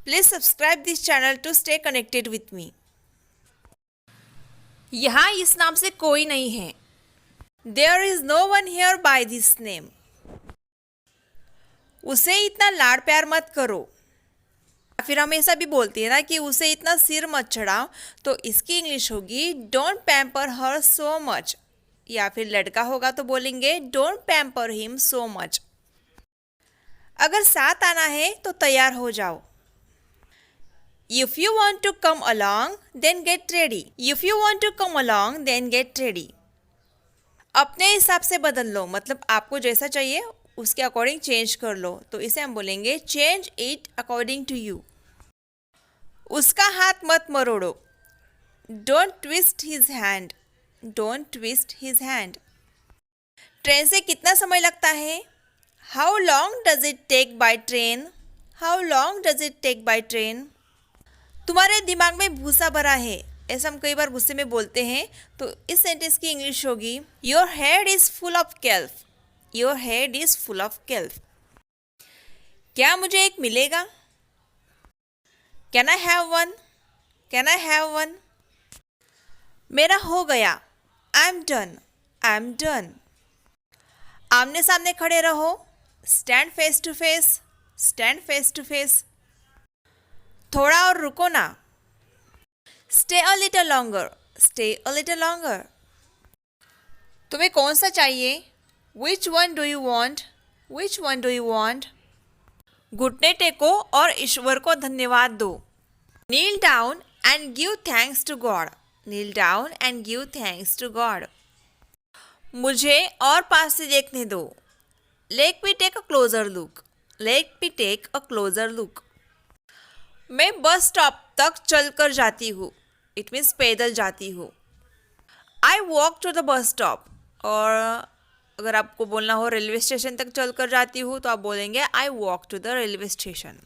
Please subscribe this channel to stay connected with me. यहाँ इस नाम से कोई नहीं है. There is no one here by this name. उसे इतना लाड़ प्यार मत करो. फिर हम ऐसा भी बोलते हैं ना कि उसे इतना सिर मत चढ़ाओ, तो इसकी इंग्लिश होगी don't pamper her so much. या फिर लड़का होगा तो बोलेंगे don't pamper him so much. अगर साथ आना है तो तैयार हो जाओ. If you want to come along, then get ready. If you want to come along, then get ready. अपने हिसाब से बदल लो, मतलब आपको जैसा चाहिए उसके अकॉर्डिंग चेंज कर लो. तो इसे हम बोलेंगे change it according to you. उसका हाथ मत मरोड़ो. Don't twist his hand. Don't twist his hand. Train से कितना समय लगता है? How long does it take by train? How long does it take by train? तुम्हारे दिमाग में भूसा भरा है, ऐसा हम कई बार गुस्से में बोलते हैं. तो इस सेंटेंस की इंग्लिश होगी your head is full of kelp. Your head is full of kelp. क्या मुझे एक मिलेगा? Can I have one? Can I have one? मेरा हो गया. I am done. I am done. आमने सामने खड़े रहो. Stand face to face. Stand face to face. थोड़ा और रुको ना. Stay a little longer. Stay a little longer. तुम्हें कौन सा चाहिए? Which one do you want? Which one do you want? घुटने टेको और ईश्वर को धन्यवाद दो. Kneel down and give thanks to God. Kneel down and give thanks to God. मुझे और पास से देखने दो. Let me take a closer look. Let me take a closer look. मैं बस स्टॉप तक चलकर जाती हूँ. इट मीन्स पैदल जाती हूँ. I walk to the bus stop. और अगर आपको बोलना हो रेलवे स्टेशन तक चलकर जाती हूँ तो आप बोलेंगे I walk to the railway station.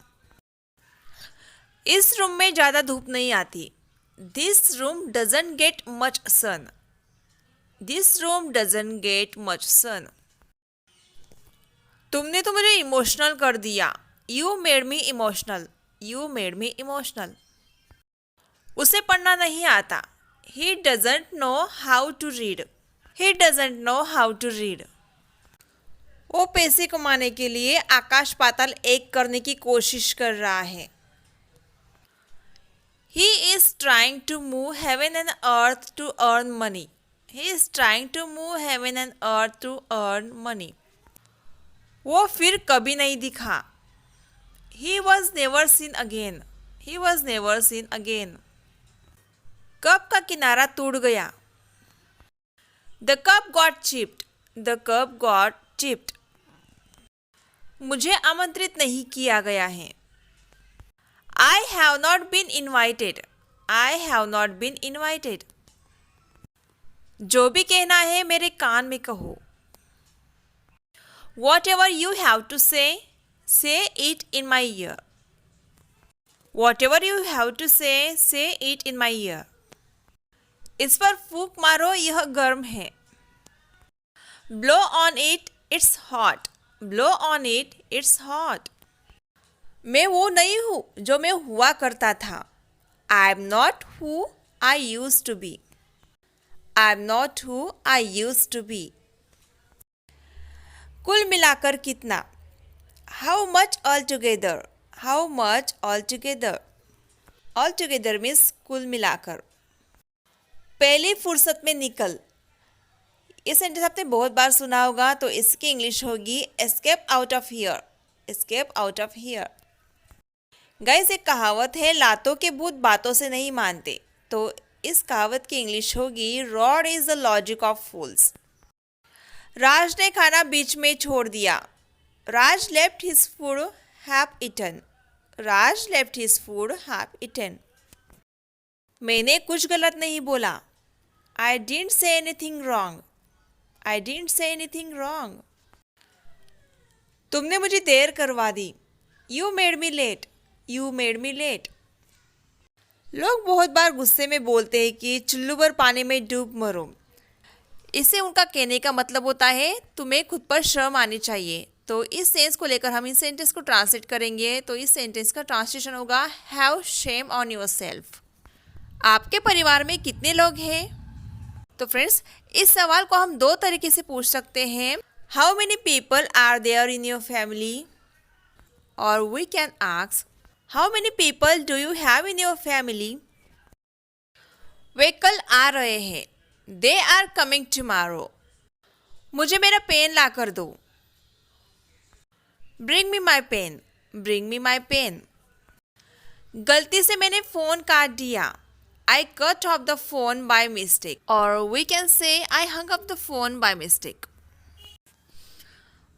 इस रूम में ज़्यादा धूप नहीं आती. This room doesn't get much sun. This room doesn't get much sun. तुमने तो मुझे इमोशनल कर दिया. You made me emotional. You made me emotional. उसे पढ़ना नहीं आता. He doesn't know how to read. He doesn't know how to read. वो पैसे कमाने के लिए आकाश पाताल एक करने की कोशिश कर रहा है. He is trying to move heaven and earth to earn money. He is trying to move heaven and earth to earn money. वो फिर कभी नहीं दिखा. He was never seen again. He was never seen again. Cup का किनारा टूट गया. The cup got chipped. The cup got chipped. मुझे आमंत्रित नहीं किया गया है. I have not been invited. I have not been invited. जो भी कहना है मेरे कान में कहो. Whatever you have to say, say it in my ear. Whatever you have to say it in my ear. इस पर फूंक मारो, यह गर्म है. Blow on it, it's hot. Blow on it, it's hot. मैं वो नहीं हूँ जो मैं हुआ करता था. I am not who I used to be. I am not who I used to be. कुल मिलाकर कितना? How much altogether? How much altogether? Altogether means कुल मिलाकर. पहली फुर्सत में निकल. ये सेंटेंस आपने बहुत बार सुना होगा, तो इसकी इंग्लिश होगी escape out of here. Escape out of here. Guys, एक कहावत है लातों के भूत बातों से नहीं मानते. तो इस कहावत की इंग्लिश होगी rod is the logic of fools. Raj ने खाना बीच में छोड़ दिया. Raj left his food half eaten. Raj left his food half eaten. मैंने कुछ गलत नहीं बोला. I didn't say anything wrong. I didn't say anything wrong. तुमने मुझे देर करवा दी. You made me late. You made me late. लोग बहुत बार गुस्से में बोलते हैं कि चुल्लू भर पानी में डूब मरो. इससे उनका कहने का मतलब होता है तुम्हें खुद पर शर्म आनी चाहिए. तो इस सेंस को लेकर हम इस सेंटेंस को ट्रांसलेट करेंगे। तो इस सेंटेंस का ट्रांसलेशन होगा have shame on your self. आपके परिवार में कितने लोग हैं? तो फ्रेंड्स, इस सवाल को हम दो तरीके से पूछ सकते हैं। How many people are there in your family? और we can ask how many people do you have in your family? वे कल आ रहे हैं। They are coming tomorrow. मुझे मेरा पेन ला कर दो। Bring me my pen. Bring me my pen. गलती से मैंने फ़ोन काट दिया। I cut off the phone by mistake. Or we can say I hung up the phone by mistake.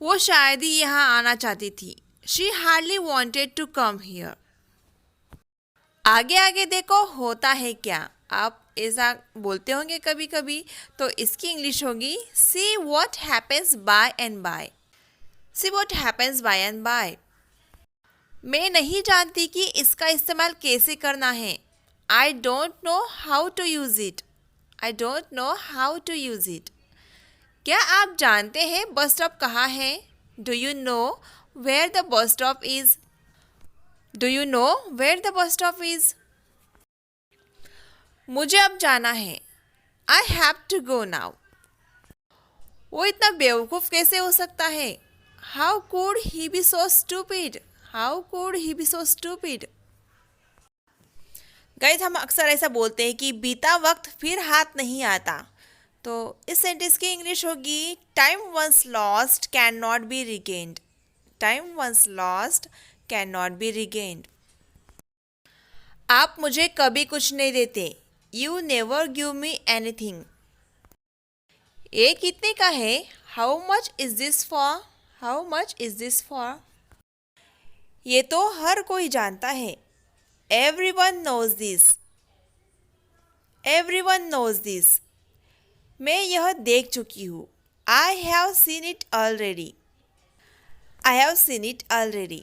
वो शायद ही यहाँ आना चाहती थी। She hardly wanted to come here. आगे आगे देखो होता है क्या। आप ऐसा बोलते होंगे कभी कभी। तो इसकी इंग्लिश होगी See what happens by and by. See what happens by and by. मैं नहीं जानती कि इसका इस्तेमाल कैसे करना है। I don't know how to use it. I don't know how to use it. क्या आप जानते हैं बस स्टॉप कहाँ है? Do you know where the bus stop is? Do you know where the bus stop is? मुझे अब जाना है। I have to go now. वो इतना बेवकूफ़ कैसे हो सकता है? How could he be so stupid? How could he be so stupid? Guys, हम अक्सर ऐसा बोलते हैं कि बीता वक्त फिर हाथ नहीं आता। तो इस सेंटेंस की इंग्लिश होगी time once lost can not be regained. Time once lost can not be regained. आप मुझे कभी कुछ नहीं देते। You never give me anything. ये कितने का है? How much is this for? How much is this for? ये तो हर कोई जानता है। Everyone knows this. Everyone knows this. मैं यह देख चुकी हूँ। I have seen it already. I have seen it already.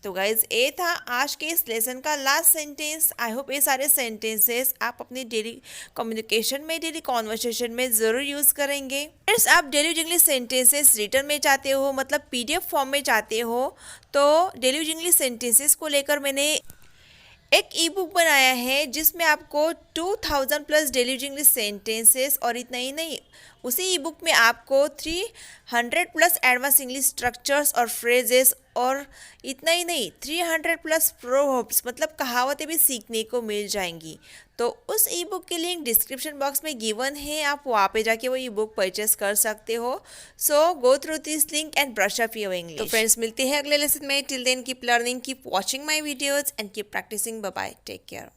तो गाइज, ये था आज के इस लेसन का लास्ट सेंटेंस। आई होप ये सारे सेंटेंसेस आप अपनी डेली कम्युनिकेशन में, डेली कॉन्वर्सेशन में ज़रूर यूज़ करेंगे। फ्रेंड्स, आप daily use English sentences return में चाहते हो, मतलब PDF फॉर्म में चाहते हो, तो डेली यूज इंग्लिश सेंटेंसेस को लेकर मैंने एक ई बुक बनाया है जिसमें आपको 2000 plus daily use English sentences और इतना ही नहीं, उसी ई बुक में आपको 300 प्लस एडवांस इंग्लिश स्ट्रक्चर्स और फ्रेजेस और इतना ही नहीं 300 प्लस प्रोवर्ब्स मतलब कहावतें भी सीखने को मिल जाएंगी। तो उस ई बुक की लिंक डिस्क्रिप्शन बॉक्स में गिवन है, आप वहाँ पे जाके वो ई बुक परचेस कर सकते हो। So go through this link and brush up your English. तो फ्रेंड्स, मिलते हैं अगले लेसन में। Till then keep learning, keep watching my videos and keep practising. Bye bye, take care.